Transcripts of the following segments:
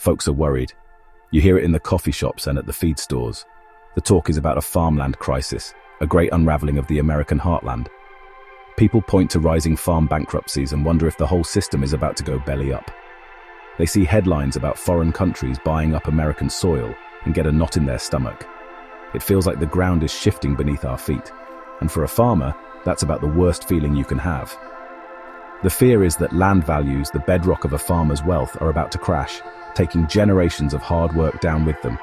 Folks are worried. You hear it in the coffee shops and at the feed stores. The talk is about a farmland crisis, a great unraveling of the American heartland. People point to rising farm bankruptcies and wonder if the whole system is about to go belly up. They see headlines about foreign countries buying up American soil and get a knot in their stomach. It feels like the ground is shifting beneath our feet. And for a farmer, that's about the worst feeling you can have. The fear is that land values, the bedrock of a farmer's wealth, are about to crash, taking generations of hard work down with them.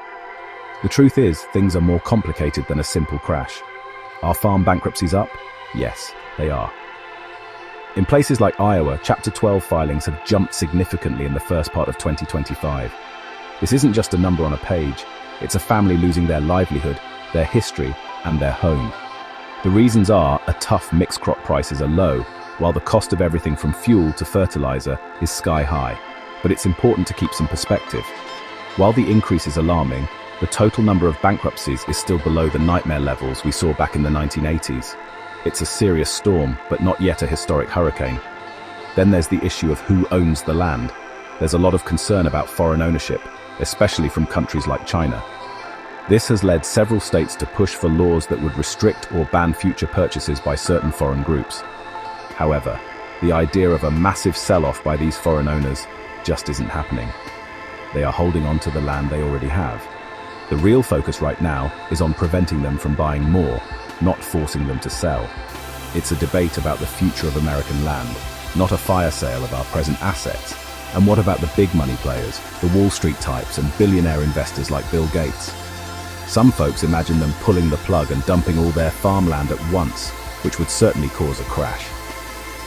The truth is, things are more complicated than a simple crash. Are farm bankruptcies up? Yes, they are. In places like Iowa, Chapter 12 filings have jumped significantly in the first part of 2025. This isn't just a number on a page, it's a family losing their livelihood, their history, and their home. The reasons are a tough mixed crop prices are low, while the cost of everything from fuel to fertilizer is sky high. But it's important to keep some perspective. While the increase is alarming, the total number of bankruptcies is still below the nightmare levels we saw back in the 1980s. It's a serious storm, but not yet a historic hurricane. Then there's the issue of who owns the land. There's a lot of concern about foreign ownership, especially from countries like China. This has led several states to push for laws that would restrict or ban future purchases by certain foreign groups. However, the idea of a massive sell-off by these foreign owners just isn't happening. They are holding on to the land they already have. The real focus right now is on preventing them from buying more, not forcing them to sell. It's a debate about the future of American land, not a fire sale of our present assets. And what about the big money players, the Wall Street types and billionaire investors like Bill Gates? Some folks imagine them pulling the plug and dumping all their farmland at once, which would certainly cause a crash.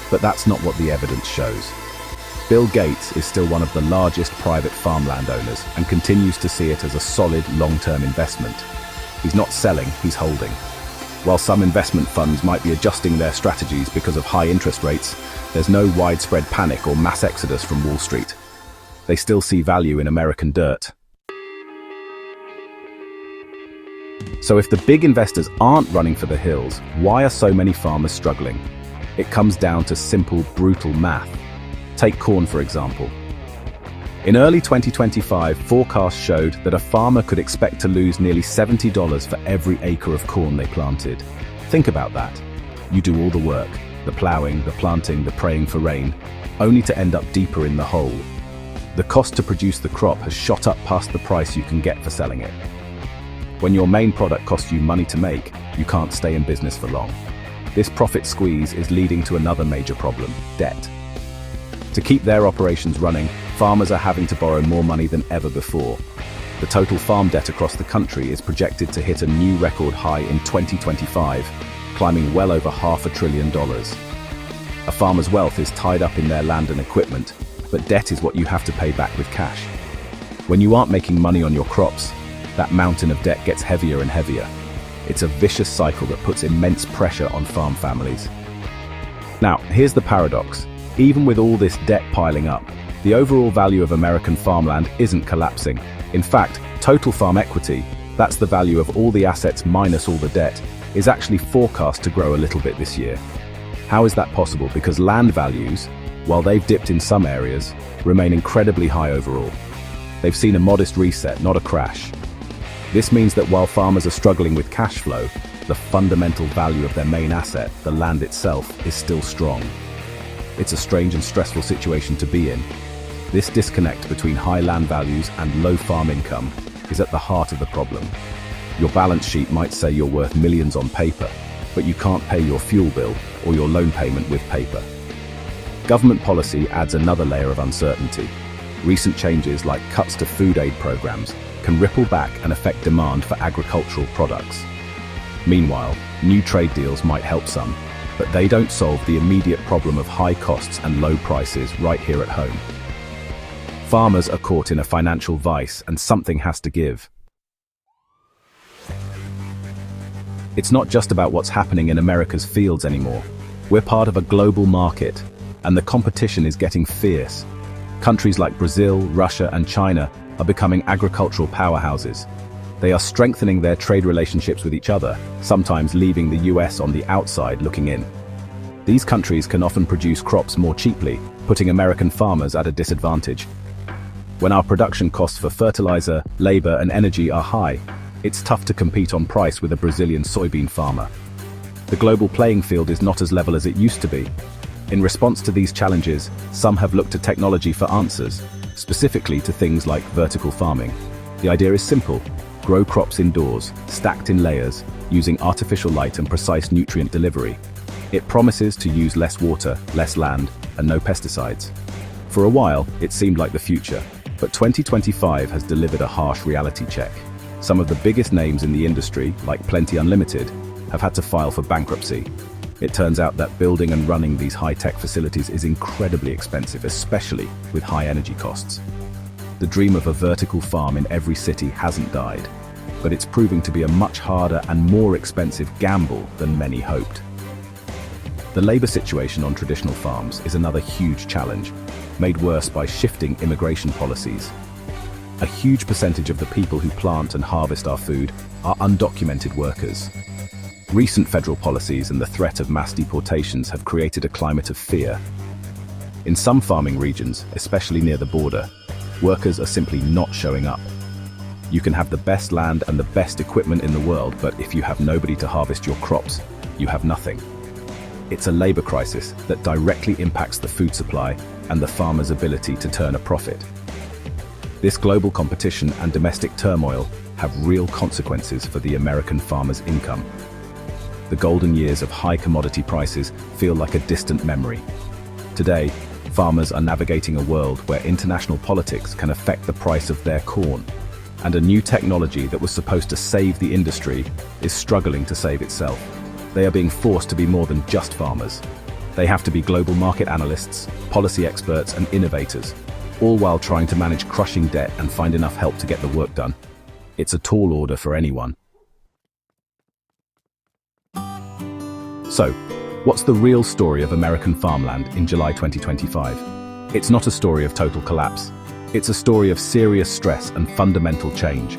But that's not what the evidence shows. Bill Gates is still one of the largest private farmland owners and continues to see it as a solid long-term investment. He's not selling, he's holding. While some investment funds might be adjusting their strategies because of high interest rates, there's no widespread panic or mass exodus from Wall Street. They still see value in American dirt. So if the big investors aren't running for the hills, why are so many farmers struggling? It comes down to simple, brutal math. Take corn, for example. In early 2025, forecasts showed that a farmer could expect to lose nearly $70 for every acre of corn they planted. Think about that. You do all the work, the plowing, the planting, the praying for rain, only to end up deeper in the hole. The cost to produce the crop has shot up past the price you can get for selling it. When your main product costs you money to make, you can't stay in business for long. This profit squeeze is leading to another major problem: debt. To keep their operations running, farmers are having to borrow more money than ever before. The total farm debt across the country is projected to hit a new record high in 2025, climbing well over $500 billion. A farmer's wealth is tied up in their land and equipment, but debt is what you have to pay back with cash. When you aren't making money on your crops, that mountain of debt gets heavier and heavier. It's a vicious cycle that puts immense pressure on farm families. Now, here's the paradox. Even with all this debt piling up, the overall value of American farmland isn't collapsing. In fact, total farm equity, that's the value of all the assets minus all the debt, is actually forecast to grow a little bit this year. How is that possible? Because land values, while they've dipped in some areas, remain incredibly high overall. They've seen a modest reset, not a crash. This means that while farmers are struggling with cash flow, the fundamental value of their main asset, the land itself, is still strong. It's a strange and stressful situation to be in. This disconnect between high land values and low farm income is at the heart of the problem. Your balance sheet might say you're worth millions on paper, but you can't pay your fuel bill or your loan payment with paper. Government policy adds another layer of uncertainty. Recent changes like cuts to food aid programs can ripple back and affect demand for agricultural products. Meanwhile, new trade deals might help some, but they don't solve the immediate problem of high costs and low prices right here at home. Farmers are caught in a financial vice, and something has to give. It's not just about what's happening in America's fields anymore. We're part of a global market, and the competition is getting fierce. Countries like Brazil, Russia, and China are becoming agricultural powerhouses. They are strengthening their trade relationships with each other, sometimes leaving the US on the outside looking in. These countries can often produce crops more cheaply, putting American farmers at a disadvantage. When our production costs for fertilizer, labor, and energy are high, it's tough to compete on price with a Brazilian soybean farmer. The global playing field is not as level as it used to be. In response to these challenges, some have looked to technology for answers, specifically to things like vertical farming. The idea is simple: grow crops indoors, stacked in layers, using artificial light and precise nutrient delivery. It promises to use less water, less land, and no pesticides. For a while, it seemed like the future, but 2025 has delivered a harsh reality check. Some of the biggest names in the industry, like Plenty Unlimited, have had to file for bankruptcy. It turns out that building and running these high-tech facilities is incredibly expensive, especially with high energy costs. The dream of a vertical farm in every city hasn't died, but it's proving to be a much harder and more expensive gamble than many hoped. The labor situation on traditional farms is another huge challenge, made worse by shifting immigration policies. A huge percentage of the people who plant and harvest our food are undocumented workers. Recent federal policies and the threat of mass deportations have created a climate of fear. In some farming regions, especially near the border, workers are simply not showing up. You can have the best land and the best equipment in the world, but if you have nobody to harvest your crops, you have nothing. It's a labor crisis that directly impacts the food supply and the farmer's ability to turn a profit. This global competition and domestic turmoil have real consequences for the American farmer's income. The golden years of high commodity prices feel like a distant memory. Today, farmers are navigating a world where international politics can affect the price of their corn, and a new technology that was supposed to save the industry is struggling to save itself. They are being forced to be more than just farmers. They have to be global market analysts, policy experts, and innovators, all while trying to manage crushing debt and find enough help to get the work done. It's a tall order for anyone. So, what's the real story of American farmland in July 2025? It's not a story of total collapse. It's a story of serious stress and fundamental change.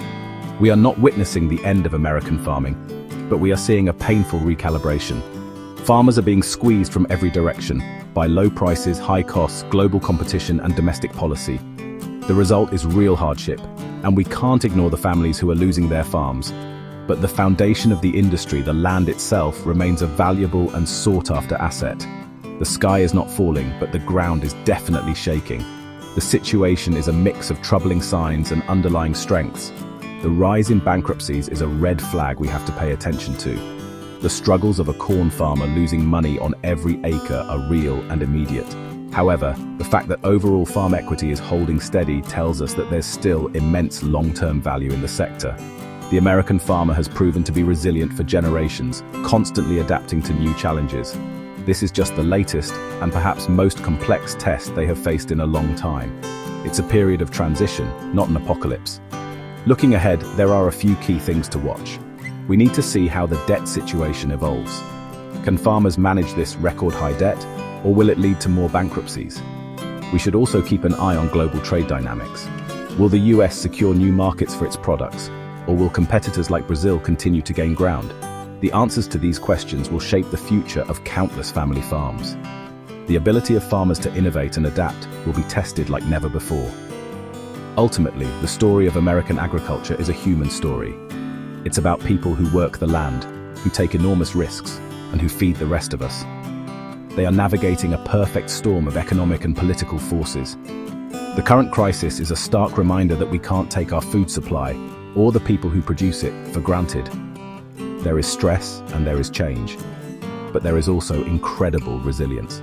We are not witnessing the end of American farming, but we are seeing a painful recalibration. Farmers are being squeezed from every direction by low prices, high costs, global competition, and domestic policy. The result is real hardship, and we can't ignore the families who are losing their farms. But the foundation of the industry, the land itself, remains a valuable and sought-after asset. The sky is not falling, but the ground is definitely shaking. The situation is a mix of troubling signs and underlying strengths. The rise in bankruptcies is a red flag we have to pay attention to. The struggles of a corn farmer losing money on every acre are real and immediate. However, the fact that overall farm equity is holding steady tells us that there's still immense long-term value in the sector. The American farmer has proven to be resilient for generations, constantly adapting to new challenges. This is just the latest and perhaps most complex test they have faced in a long time. It's a period of transition, not an apocalypse. Looking ahead, there are a few key things to watch. We need to see how the debt situation evolves. Can farmers manage this record-high debt, or will it lead to more bankruptcies? We should also keep an eye on global trade dynamics. Will the US secure new markets for its products, or will competitors like Brazil continue to gain ground? The answers to these questions will shape the future of countless family farms. The ability of farmers to innovate and adapt will be tested like never before. Ultimately, the story of American agriculture is a human story. It's about people who work the land, who take enormous risks, and who feed the rest of us. They are navigating a perfect storm of economic and political forces. The current crisis is a stark reminder that we can't take our food supply, or the people who produce it, for granted. There is stress and there is change, but there is also incredible resilience.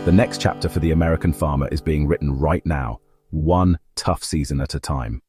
The next chapter for the American farmer is being written right now, one tough season at a time.